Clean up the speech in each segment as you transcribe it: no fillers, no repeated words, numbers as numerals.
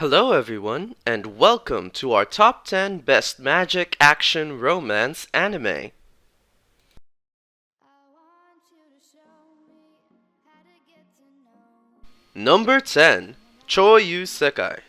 Hello everyone, and welcome to our top 10 best magic action romance anime. Number 10, Choi Sekai.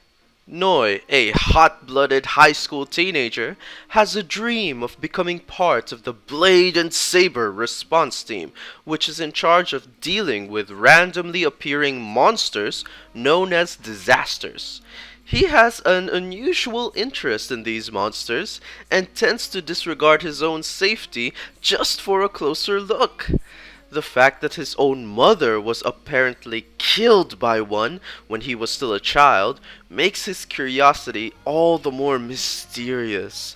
Noi, a hot-blooded high school teenager, has a dream of becoming part of the Blade and Saber response team, which is in charge of dealing with randomly appearing monsters known as disasters. He has an unusual interest in these monsters and tends to disregard his own safety just for a closer look. The fact that his own mother was apparently killed by one when he was still a child makes his curiosity all the more mysterious.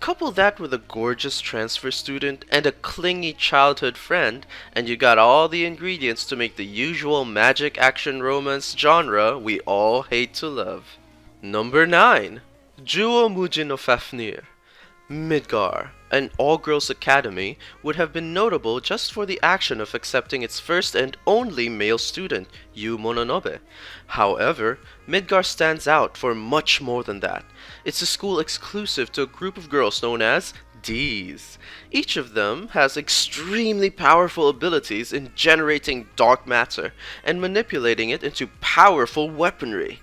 Couple that with a gorgeous transfer student and a clingy childhood friend, and you got all the ingredients to make the usual magic action romance genre we all hate to love. Number 9. Juo Mujin no Fafnir. Midgar, an all-girls academy, would have been notable just for the action of accepting its first and only male student, Yu Mononobe. However, Midgar stands out for much more than that. It's a school exclusive to a group of girls known as Ds. Each of them has extremely powerful abilities in generating dark matter and manipulating it into powerful weaponry.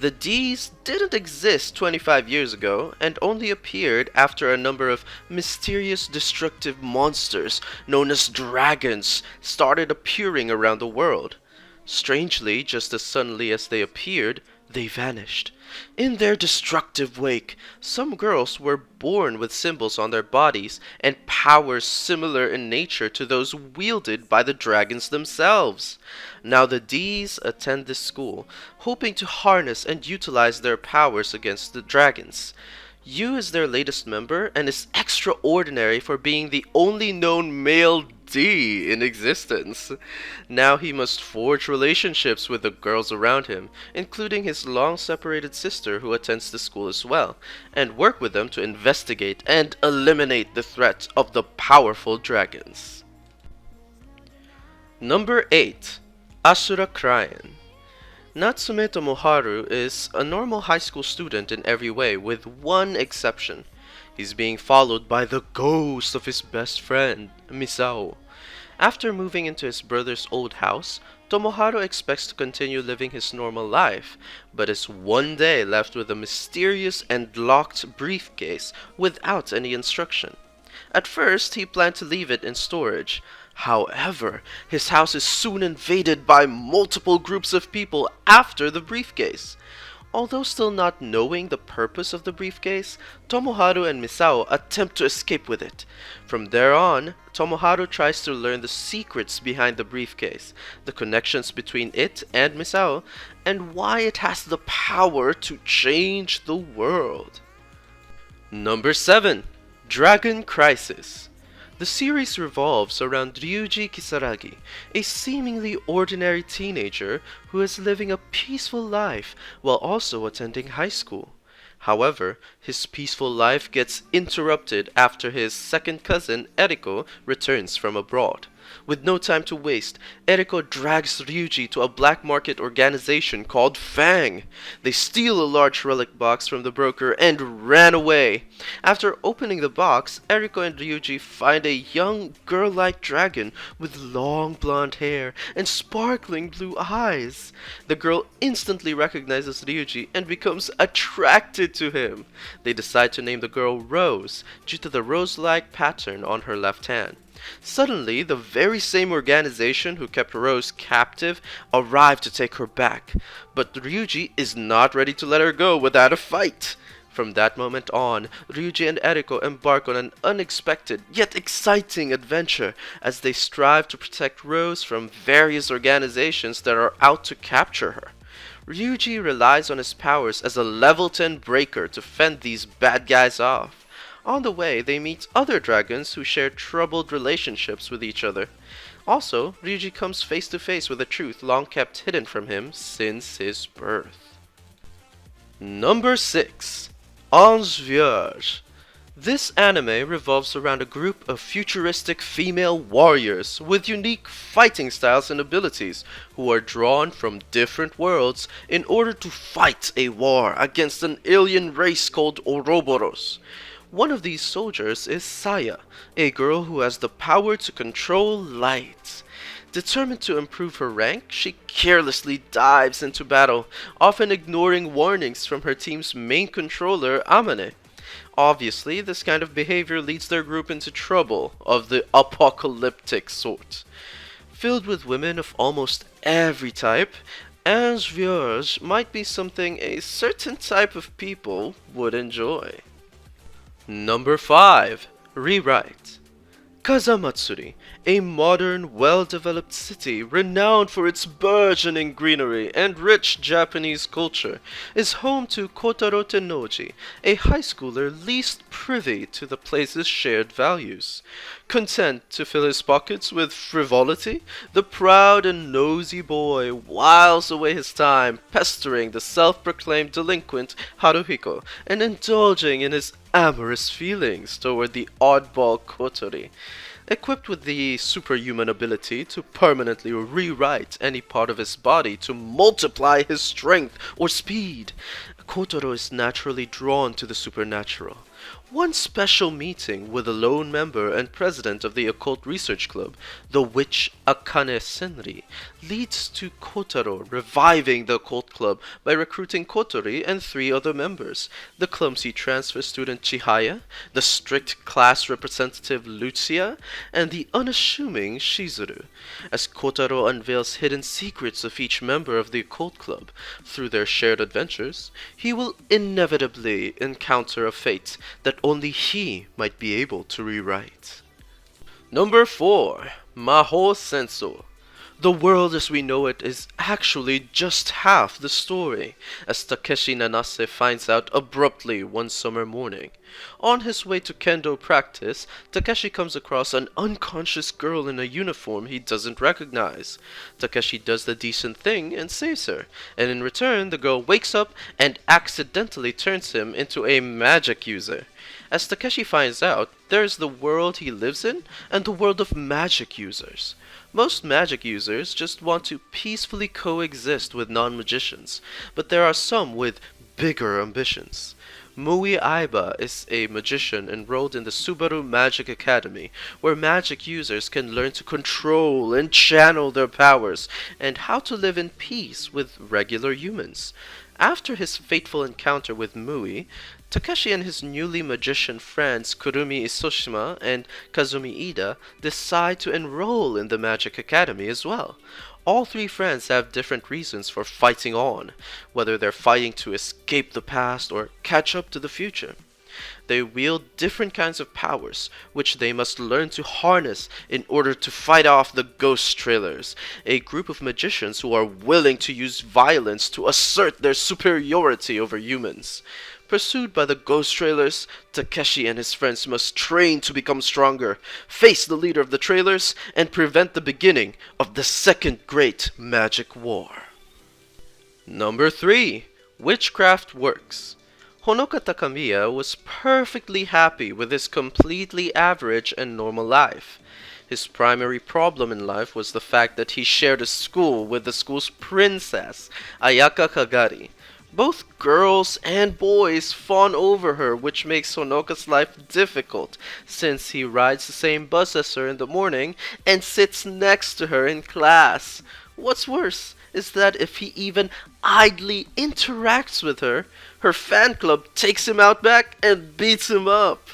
The Ds didn't exist 25 years ago and only appeared after a number of mysterious destructive monsters known as dragons started appearing around the world. Strangely, just as suddenly as they appeared, they vanished. In their destructive wake, some girls were born with symbols on their bodies and powers similar in nature to those wielded by the dragons themselves. Now the Ds attend this school, hoping to harness and utilize their powers against the dragons. Yu is their latest member and is extraordinary for being the only known male D in existence. Now he must forge relationships with the girls around him, including his long-separated sister who attends the school as well, and work with them to investigate and eliminate the threat of the powerful dragons. Number 8. Asura Cryin. Natsume Tomoharu is a normal high school student in every way, with one exception. He's being followed by the ghost of his best friend, Misao. After moving into his brother's old house, Tomoharu expects to continue living his normal life, but is one day left with a mysterious and locked briefcase without any instruction. At first, he planned to leave it in storage. However, his house is soon invaded by multiple groups of people after the briefcase. Although still not knowing the purpose of the briefcase, Tomoharu and Misao attempt to escape with it. From there on, Tomoharu tries to learn the secrets behind the briefcase, the connections between it and Misao, and why it has the power to change the world. Number 7. Dragon Crisis. The series revolves around Ryuji Kisaragi, a seemingly ordinary teenager who is living a peaceful life while also attending high school. However, his peaceful life gets interrupted after his second cousin, Eriko, returns from abroad. With no time to waste, Eriko drags Ryuji to a black market organization called Fang. They steal a large relic box from the broker and ran away. After opening the box, Eriko and Ryuji find a young girl-like dragon with long blonde hair and sparkling blue eyes. The girl instantly recognizes Ryuji and becomes attracted to him. They decide to name the girl Rose due to the rose-like pattern on her left hand. Suddenly, the very same organization who kept Rose captive arrive to take her back, but Ryuji is not ready to let her go without a fight. From that moment on, Ryuji and Eriko embark on an unexpected yet exciting adventure as they strive to protect Rose from various organizations that are out to capture her. Ryuji relies on his powers as a level 10 breaker to fend these bad guys off. On the way, they meet other dragons who share troubled relationships with each other. Also, Ryuji comes face to face with a truth long kept hidden from him since his birth. Number 6. Ange Vierge. This anime revolves around a group of futuristic female warriors with unique fighting styles and abilities who are drawn from different worlds in order to fight a war against an alien race called Ouroboros. One of these soldiers is Saya, a girl who has the power to control light. Determined to improve her rank, she carelessly dives into battle, often ignoring warnings from her team's main controller, Amane. Obviously, this kind of behavior leads their group into trouble of the apocalyptic sort. Filled with women of almost every type, as viewers might be something a certain type of people would enjoy. Number 5. Rewrite. Kazamatsuri, a modern, well-developed city renowned for its burgeoning greenery and rich Japanese culture, is home to Kotaro Tennoji, a high schooler least privy to the place's shared values. Content to fill his pockets with frivolity, the proud and nosy boy whiles away his time pestering the self-proclaimed delinquent Haruhiko and indulging in his amorous feelings toward the oddball Kotori. Equipped with the superhuman ability to permanently rewrite any part of his body to multiply his strength or speed, Kotaro is naturally drawn to the supernatural. One special meeting with a lone member and president of the occult research club, the witch Akane Senri, leads to Kotaro reviving the occult club by recruiting Kotori and 3 other members, the clumsy transfer student Chihaya, the strict class representative Lucia, and the unassuming Shizuru. As Kotaro unveils hidden secrets of each member of the occult club through their shared adventures, he will inevitably encounter a fate that only he might be able to rewrite. Number 4. Maho Senso. The world as we know it is actually just half the story, as Takeshi Nanase finds out abruptly one summer morning. On his way to kendo practice, Takeshi comes across an unconscious girl in a uniform he doesn't recognize. Takeshi does the decent thing and saves her, and in return the girl wakes up and accidentally turns him into a magic user. As Takeshi finds out, there is the world he lives in and the world of magic users. Most magic users just want to peacefully coexist with non-magicians, but there are some with bigger ambitions. Mui Aiba is a magician enrolled in the Subaru Magic Academy, where magic users can learn to control and channel their powers, and how to live in peace with regular humans. After his fateful encounter with Mui, Takeshi and his newly magician friends Kurumi Isoshima and Kazumi Ida decide to enroll in the Magic Academy as well. All 3 friends have different reasons for fighting on, whether they're fighting to escape the past or catch up to the future. They wield different kinds of powers, which they must learn to harness in order to fight off the Ghost Trailers, a group of magicians who are willing to use violence to assert their superiority over humans. Pursued by the Ghost Trailers, Takeshi and his friends must train to become stronger, face the leader of the Trailers, and prevent the beginning of the Second Great Magic War. Number 3. Witchcraft Works. Honoka Takamiya was perfectly happy with his completely average and normal life. His primary problem in life was the fact that he shared a school with the school's princess, Ayaka Kagari. Both girls and boys fawn over her, which makes Honoka's life difficult, since he rides the same bus as her in the morning and sits next to her in class. What's worse is that if he even idly interacts with her, her fan club takes him out back and beats him up.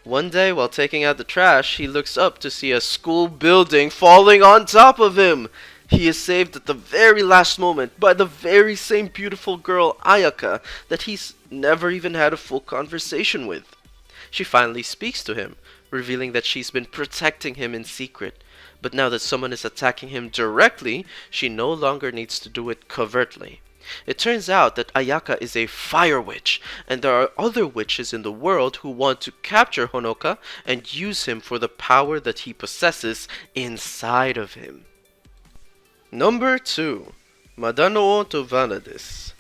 One day, while taking out the trash, he looks up to see a school building falling on top of him. He is saved at the very last moment by the very same beautiful girl, Ayaka, that he's never even had a full conversation with. She finally speaks to him, revealing that she's been protecting him in secret. But now that someone is attacking him directly, she no longer needs to do it covertly. It turns out that Ayaka is a fire witch, and there are other witches in the world who want to capture Honoka and use him for the power that he possesses inside of him. Number 2. Madano to Vanadis.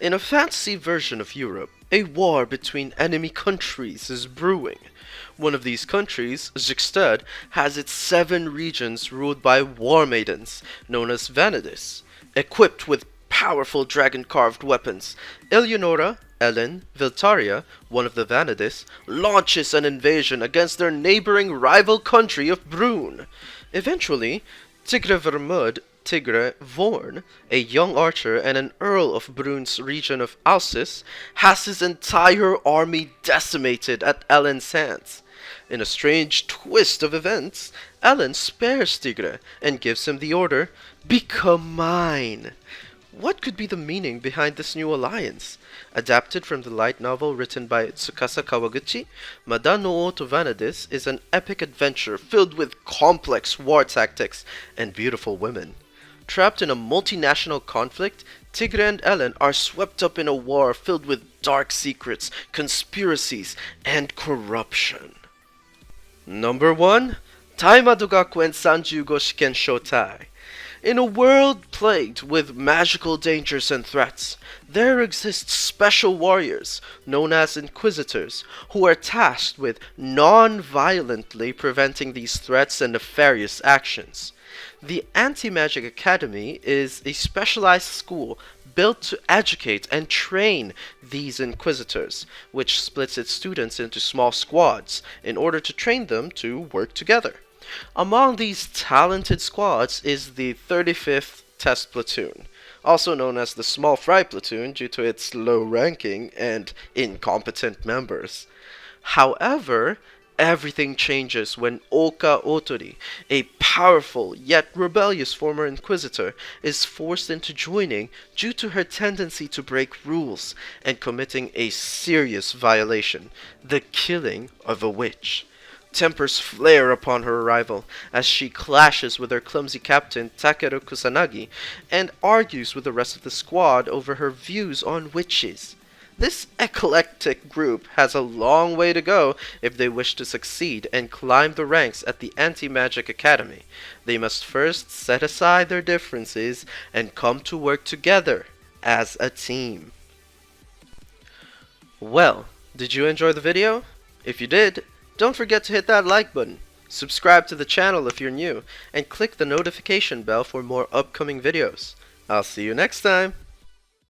In a fantasy version of Europe, A war between enemy countries is brewing. One of these countries, Zixted, has its 7 regions ruled by war maidens, known as Vanadis, equipped with powerful dragon-carved weapons. Eleonora, Ellen, Viltaria, one of the Vanadis, launches an invasion against their neighboring rival country of Brune. Eventually, Tigre Vermud, Tigre Vorn, a young archer and an earl of Brune's region of Alsis, has his entire army decimated at Ellen's hands. In a strange twist of events, Ellen spares Tigre and gives him the order, "Become mine." What could be the meaning behind this new alliance? Adapted from the light novel written by Tsukasa Kawaguchi, Mada no Oto Vanadis is an epic adventure filled with complex war tactics and beautiful women. Trapped in a multinational conflict, Tigre and Ellen are swept up in a war filled with dark secrets, conspiracies, and corruption. Number 1. Taimado Gakuen Sanjugo Shiken Shotai. In a world plagued with magical dangers and threats, there exist special warriors, known as Inquisitors, who are tasked with non-violently preventing these threats and nefarious actions. The Antimagic Academy is a specialized school built to educate and train these Inquisitors, which splits its students into small squads in order to train them to work together. Among these talented squads is the 35th Test Platoon, also known as the Small Fry Platoon due to its low ranking and incompetent members. However, everything changes when Oka Otori, a powerful yet rebellious former Inquisitor, is forced into joining due to her tendency to break rules and committing a serious violation, the killing of a witch. Tempers flare upon her arrival as she clashes with her clumsy captain Takeru Kusanagi and argues with the rest of the squad over her views on witches. This eclectic group has a long way to go if they wish to succeed and climb the ranks at the Antimagic Academy. They must first set aside their differences and come to work together as a team. Well, did you enjoy the video? If you did, don't forget to hit that like button, subscribe to the channel if you're new, and click the notification bell for more upcoming videos. I'll see you next time!